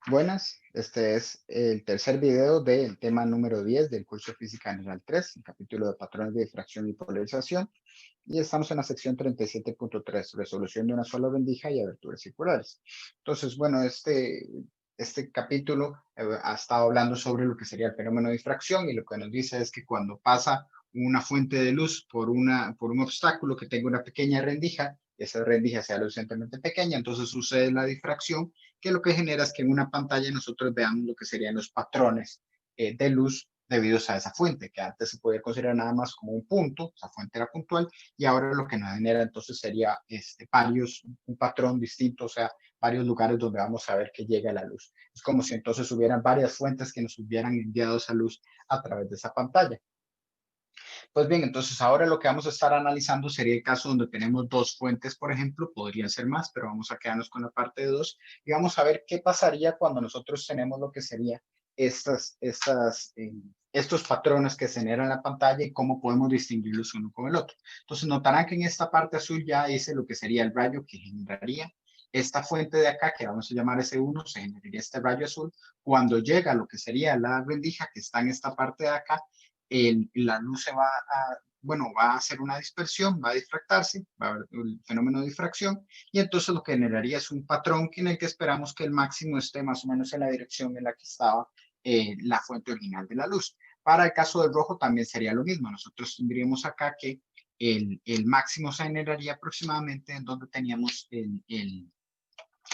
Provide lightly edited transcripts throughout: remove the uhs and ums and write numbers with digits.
Buenas, este es el tercer video del tema número 10 del curso de Física General 3, el capítulo de patrones de difracción y polarización, y estamos en la sección 37.3, resolución de una sola rendija y aberturas circulares. Entonces, bueno, este capítulo ha estado hablando sobre lo que sería el fenómeno de difracción y lo que nos dice es que cuando pasa una fuente de luz por un obstáculo que tenga una pequeña rendija, esa rendija sea lo suficientemente pequeña, entonces sucede la difracción que lo que genera es que en una pantalla nosotros veamos lo que serían los patrones de luz debidos a esa fuente, que antes se podía considerar nada más como un punto, esa fuente era puntual, y ahora lo que nos genera entonces sería un patrón distinto, o sea, varios lugares donde vamos a ver que llega la luz. Es como si entonces hubieran varias fuentes que nos hubieran enviado esa luz a través de esa pantalla. Pues bien, entonces ahora lo que vamos a estar analizando sería el caso donde tenemos dos fuentes, por ejemplo, podrían ser más, pero vamos a quedarnos con la parte de dos y vamos a ver qué pasaría cuando nosotros tenemos lo que sería estos patrones que se generan en la pantalla y cómo podemos distinguirlos uno con el otro. Entonces notarán que en esta parte azul ya dice lo que sería el rayo que generaría esta fuente de acá, que vamos a llamar S1, se generaría este rayo azul. Cuando llega a lo que sería la rendija que está en esta parte de acá, la luz se va a, bueno, va a hacer una dispersión, va a difractarse, va a haber el fenómeno de difracción, y entonces lo que generaría es un patrón en el que esperamos que el máximo esté más o menos en la dirección en la que estaba la fuente original de la luz. Para el caso del rojo también sería lo mismo. Nosotros tendríamos acá que el máximo se generaría aproximadamente en donde teníamos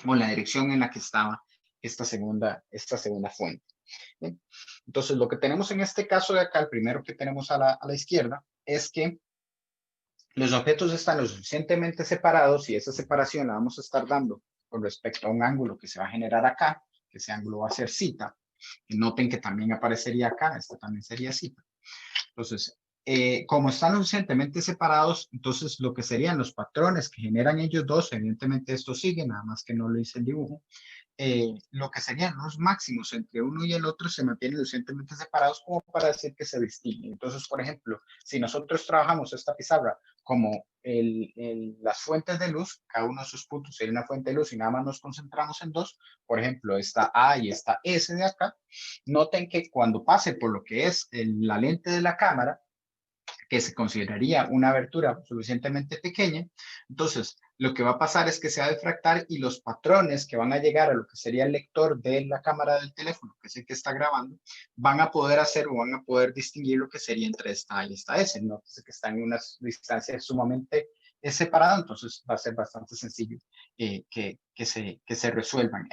o la dirección en la que estaba esta segunda fuente. ¿Bien? Entonces, lo que tenemos en este caso de acá, el primero que tenemos a la izquierda, es que los objetos están lo suficientemente separados y esa separación la vamos a estar dando con respecto a un ángulo que se va a generar acá, que ese ángulo va a ser zeta. Y noten que también aparecería acá, esto también sería zeta. Entonces, como están lo suficientemente separados, entonces lo que serían los patrones que generan ellos dos, evidentemente esto sigue, nada más que no lo hice el dibujo, lo que serían los máximos entre uno y el otro se mantienen lo suficientemente separados como para decir que se distinguen. Entonces, por ejemplo, si nosotros trabajamos esta pizarra como las fuentes de luz, cada uno de sus puntos sería una fuente de luz y nada más nos concentramos en dos, por ejemplo, esta A y esta S de acá, noten que cuando pase por lo que es la lente de la cámara, que se consideraría una abertura suficientemente pequeña, entonces lo que va a pasar es que se va a difractar y los patrones que van a llegar a lo que sería el lector de la cámara del teléfono, que es el que está grabando, van a poder hacer o van a poder distinguir lo que sería entre esta A y esta S, ¿no? Que están en unas distancias sumamente separadas, entonces va a ser bastante sencillo que se resuelvan.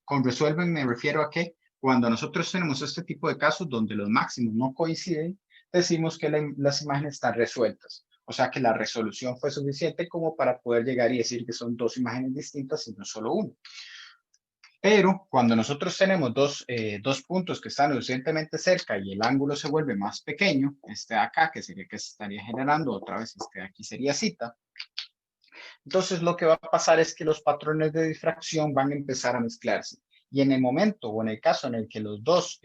Con resuelven me refiero a que cuando nosotros tenemos este tipo de casos donde los máximos no coinciden, decimos que las imágenes están resueltas. O sea que la resolución fue suficiente como para poder llegar y decir que son dos imágenes distintas y no solo una. Pero cuando nosotros tenemos dos puntos que están lo suficientemente cerca y el ángulo se vuelve más pequeño, este de acá, que sería que se estaría generando, otra vez este de aquí sería cita, entonces lo que va a pasar es que los patrones de difracción van a empezar a mezclarse. Y en el momento o en el caso en el que los dos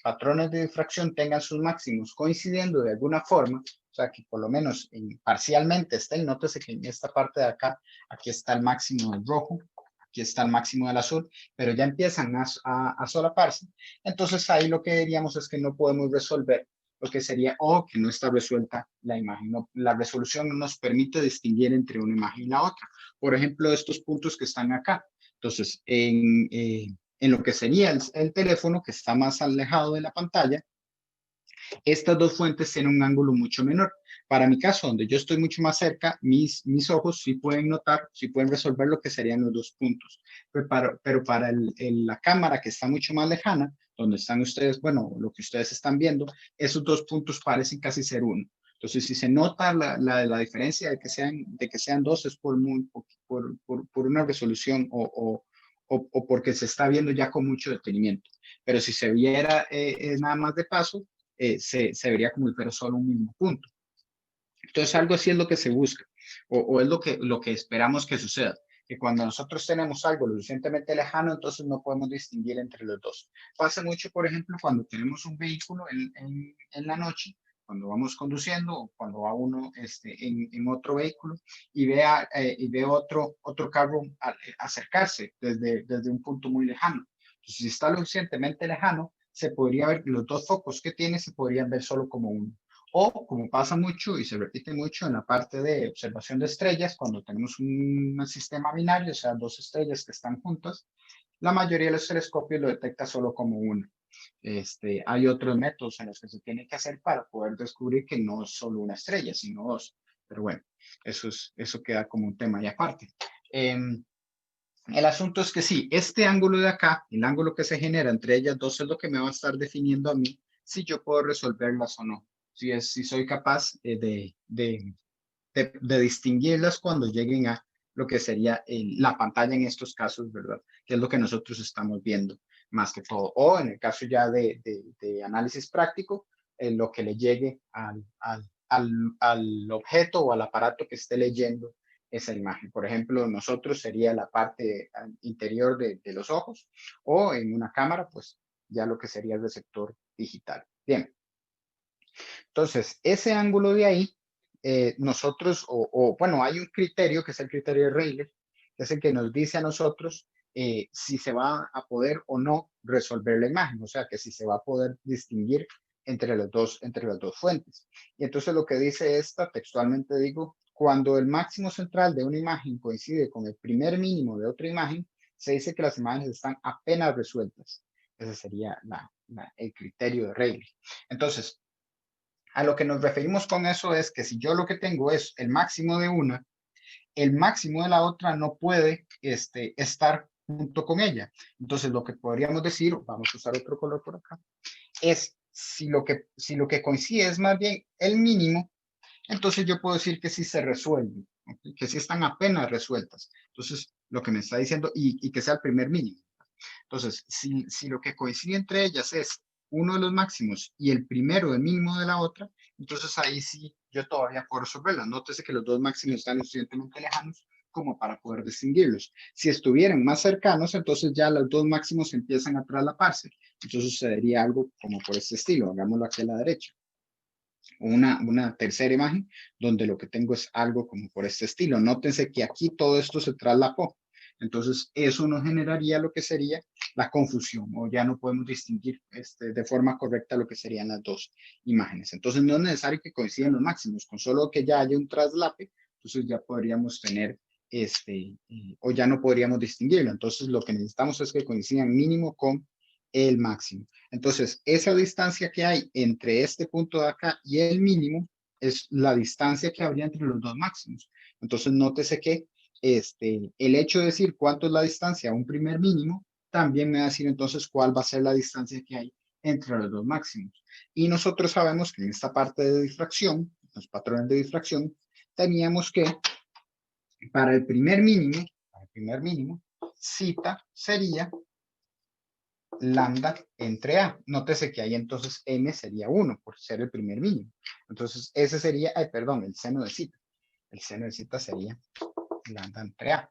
patrones de difracción tengan sus máximos coincidiendo de alguna forma, o sea, que por lo menos parcialmente estén, nótese que en esta parte de acá, aquí está el máximo del rojo, aquí está el máximo del azul, pero ya empiezan a solaparse. Entonces ahí lo que diríamos es que no podemos resolver lo que sería o que no está resuelta la imagen. No, la resolución no nos permite distinguir entre una imagen y la otra. Por ejemplo, estos puntos que están acá. Entonces, en lo que sería el teléfono, que está más alejado de la pantalla, estas dos fuentes tienen un ángulo mucho menor. Para mi caso, donde yo estoy mucho más cerca, mis ojos sí pueden notar, sí pueden resolver lo que serían los dos puntos. Pero para la cámara que está mucho más lejana, donde están ustedes, bueno, lo que ustedes están viendo, esos dos puntos parecen casi ser uno. Entonces, si se nota la diferencia de que sean dos, es por una resolución o porque se está viendo ya con mucho detenimiento. Pero si se viera nada más de paso, se vería como si fuera solo un mismo punto. Entonces, algo así es lo que se busca, o es lo que esperamos que suceda, que cuando nosotros tenemos algo lo suficientemente lejano, entonces no podemos distinguir entre los dos. Pasa mucho, por ejemplo, cuando tenemos un vehículo en la noche, cuando vamos conduciendo o cuando va uno en otro vehículo y ve otro carro acercarse desde un punto muy lejano. Entonces, si está lo suficientemente lejano, se podría ver, los dos focos que tiene se podrían ver solo como uno. O, como pasa mucho y se repite mucho en la parte de observación de estrellas, cuando tenemos un sistema binario, o sea, dos estrellas que están juntas, la mayoría de los telescopios lo detecta solo como uno. Hay otros métodos en los que se tiene que hacer para poder descubrir que no es solo una estrella, sino dos. Pero bueno, eso queda como un tema y aparte. El asunto es que sí, este ángulo de acá, el ángulo que se genera entre ellas dos es lo que me va a estar definiendo a mí si yo puedo resolverlas o no. Si soy capaz de distinguirlas cuando lleguen a lo que sería la pantalla en estos casos, ¿verdad? Que es lo que nosotros estamos viendo más que todo. O en el caso ya de análisis práctico, lo que le llegue al objeto o al aparato que esté leyendo esa imagen. Por ejemplo, nosotros sería la parte interior de los ojos o en una cámara, pues ya lo que sería el receptor digital. Bien. Entonces, ese ángulo de ahí, nosotros, bueno, hay un criterio que es el criterio de Rayleigh, que es el que nos dice a nosotros si se va a poder o no resolver la imagen, o sea, que si se va a poder distinguir entre las dos fuentes. Y entonces lo que dice esta, textualmente digo, cuando el máximo central de una imagen coincide con el primer mínimo de otra imagen, se dice que las imágenes están apenas resueltas. Ese sería el criterio de Rayleigh. Entonces, a lo que nos referimos con eso es que si yo lo que tengo es el máximo de una, el máximo de la otra no puede estar junto con ella. Entonces, lo que podríamos decir, vamos a usar otro color por acá, es si lo que coincide es más bien el mínimo, entonces yo puedo decir que sí se resuelven, ¿okay? Que sí están apenas resueltas. Entonces, lo que me está diciendo, y que sea el primer mínimo. Entonces, si lo que coincide entre ellas es uno de los máximos y el primero del mínimo de la otra, entonces ahí sí yo todavía puedo resolverla. Nótese que los dos máximos están lo suficientemente lejanos como para poder distinguirlos. Si estuvieran más cercanos, entonces ya los dos máximos empiezan a traslaparse. Entonces sucedería algo como por este estilo. Hagámoslo aquí a la derecha. Una tercera imagen donde lo que tengo es algo como por este estilo. Nótense que aquí todo esto se traslapó. Entonces, eso nos generaría lo que sería la confusión, o ya no podemos distinguir de forma correcta lo que serían las dos imágenes. Entonces, no es necesario que coincidan los máximos, con solo que ya haya un traslape, entonces ya podríamos tener, o ya no podríamos distinguirlo. Entonces, lo que necesitamos es que coincidan mínimo con el máximo. Entonces, esa distancia que hay entre este punto de acá y el mínimo es la distancia que habría entre los dos máximos. Entonces, nótese que el hecho de decir cuánto es la distancia a un primer mínimo, también me va a decir entonces cuál va a ser la distancia que hay entre los dos máximos. Y nosotros sabemos que en esta parte de difracción, los patrones de difracción, teníamos que para el primer mínimo, cita sería lambda entre A. Nótese que ahí entonces M sería 1 por ser el primer mínimo. Entonces ese sería, perdón, el seno de cita. El seno de cita sería lambda entre A.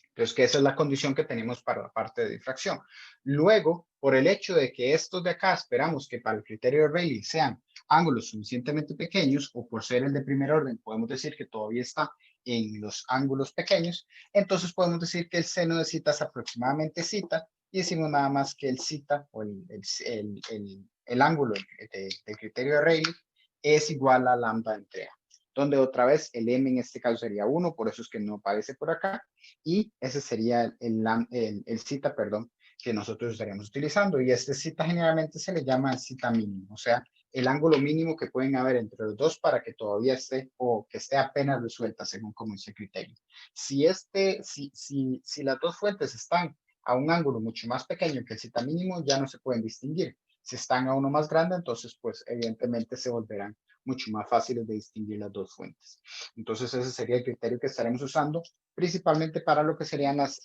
Entonces, que esa es la condición que tenemos para la parte de difracción. Luego, por el hecho de que estos de acá esperamos que para el criterio de Rayleigh sean ángulos suficientemente pequeños, o por ser el de primer orden, podemos decir que todavía está en los ángulos pequeños, entonces podemos decir que el seno de cita es aproximadamente cita, y decimos nada más que el cita, o el ángulo del criterio de Rayleigh, es igual a lambda entre A, donde otra vez el m en este caso sería 1, por eso es que no aparece por acá, y ese sería el cita, perdón, que nosotros estaríamos utilizando. Y este cita generalmente se le llama el cita mínimo, o sea, el ángulo mínimo que pueden haber entre los dos para que todavía esté o que esté apenas resuelta según como ese criterio. Si las dos fuentes están a un ángulo mucho más pequeño que el cita mínimo, ya no se pueden distinguir. Si están a uno más grande, entonces pues evidentemente se volverán mucho más fáciles de distinguir las dos fuentes. Entonces ese sería el criterio que estaremos usando principalmente para lo que serían los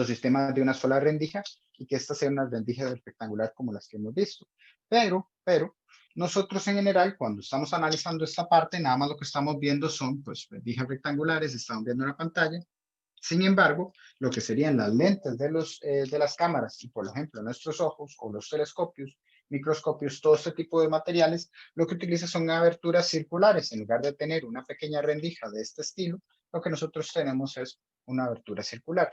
sistemas de una sola rendija, y que esta sea una rendija rectangular como las que hemos visto. Pero, nosotros en general, cuando estamos analizando esta parte, nada más lo que estamos viendo son pues rendijas rectangulares, estamos viendo en la pantalla. Sin embargo, lo que serían las lentes de las cámaras y, por ejemplo, nuestros ojos o los telescopios, microscopios, todo este tipo de materiales, lo que utiliza son aberturas circulares. En lugar de tener una pequeña rendija de este estilo, lo que nosotros tenemos es una abertura circular.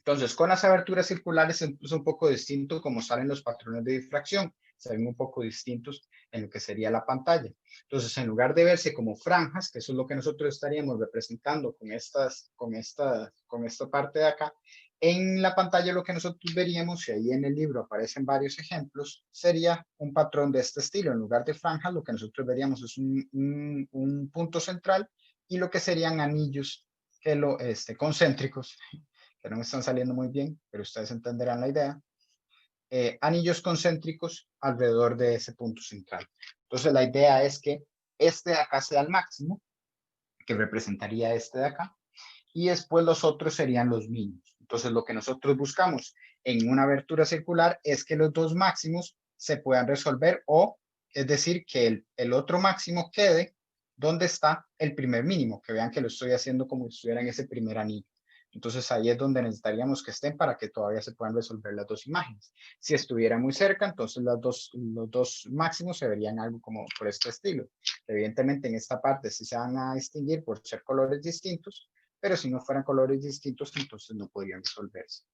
Entonces, con las aberturas circulares es un poco distinto como salen los patrones de difracción, se ven un poco distintos en lo que sería la pantalla. Entonces, en lugar de verse como franjas, que eso es lo que nosotros estaríamos representando con esta parte de acá, en la pantalla lo que nosotros veríamos, y ahí en el libro aparecen varios ejemplos, sería un patrón de este estilo. En lugar de franjas, lo que nosotros veríamos es un punto central y lo que serían anillos que concéntricos, que no me están saliendo muy bien, pero ustedes entenderán la idea, anillos concéntricos alrededor de ese punto central. Entonces la idea es que este de acá sea el máximo, que representaría este de acá, y después los otros serían los mínimos. Entonces lo que nosotros buscamos en una abertura circular es que los dos máximos se puedan resolver o, es decir, que el otro máximo quede donde está el primer mínimo, que vean que lo estoy haciendo como si estuviera en ese primer anillo. Entonces ahí es donde necesitaríamos que estén para que todavía se puedan resolver las dos imágenes. Si estuviera muy cerca, entonces los dos máximos se verían algo como por este estilo. Evidentemente en esta parte sí se van a distinguir por ser colores distintos, pero si no fueran colores distintos, entonces no podrían resolverse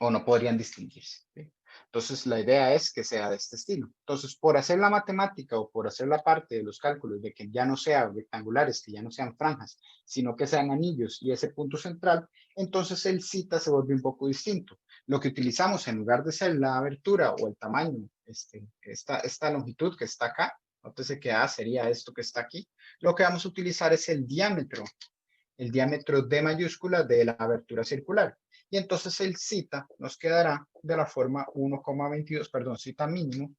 o no podrían distinguirse. ¿Sí? Entonces, la idea es que sea de este estilo. Entonces, por hacer la matemática o por hacer la parte de los cálculos de que ya no sean rectangulares, que ya no sean franjas, sino que sean anillos y ese punto central, entonces el cita se vuelve un poco distinto. Lo que utilizamos en lugar de ser la abertura o el tamaño, esta longitud que está acá, nótese que A sería esto que está aquí, lo que vamos a utilizar es el diámetro D mayúscula de la abertura circular. Y entonces el cita nos quedará de la forma 1,22, perdón, cita mínimo,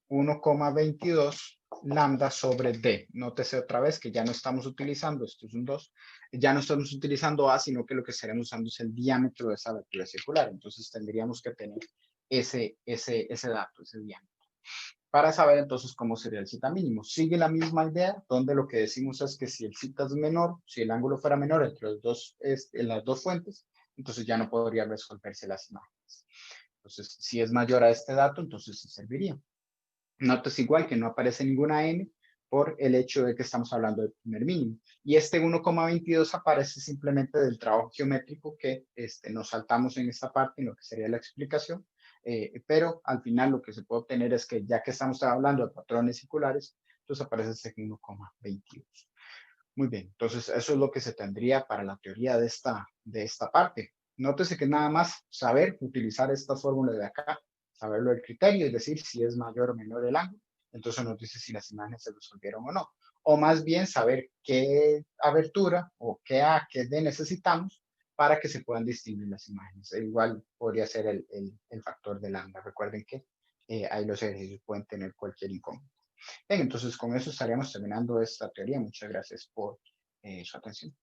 1,22 lambda sobre D. Nótese otra vez que ya no estamos utilizando, esto es un 2, ya no estamos utilizando A, sino que lo que estaremos usando es el diámetro de esa abertura circular. Entonces tendríamos que tener ese dato, ese diámetro, para saber entonces cómo sería el cita mínimo. Sigue la misma idea, donde lo que decimos es que si el cita es menor, si el ángulo fuera menor entre las dos fuentes, entonces ya no podría resolverse las imágenes. Entonces, si es mayor a este dato, entonces sí serviría. Notas igual que no aparece ninguna M por el hecho de que estamos hablando del primer mínimo. Y este 1,22 aparece simplemente del trabajo geométrico que nos saltamos en esta parte, en lo que sería la explicación, pero al final lo que se puede obtener es que ya que estamos hablando de patrones circulares, entonces aparece ese 1,22. Muy bien, entonces eso es lo que se tendría para la teoría de esta parte. Nótese que nada más saber utilizar esta fórmula de acá, saberlo del criterio, es decir, si es mayor o menor el ángulo, entonces nos dice si las imágenes se resolvieron o no. O más bien saber qué abertura o qué A, qué D necesitamos para que se puedan distinguir las imágenes. E igual podría ser el factor de lambda. Recuerden que ahí los ejercicios pueden tener cualquier incógnito. Bien, entonces con eso estaríamos terminando esta teoría. Muchas gracias por su atención.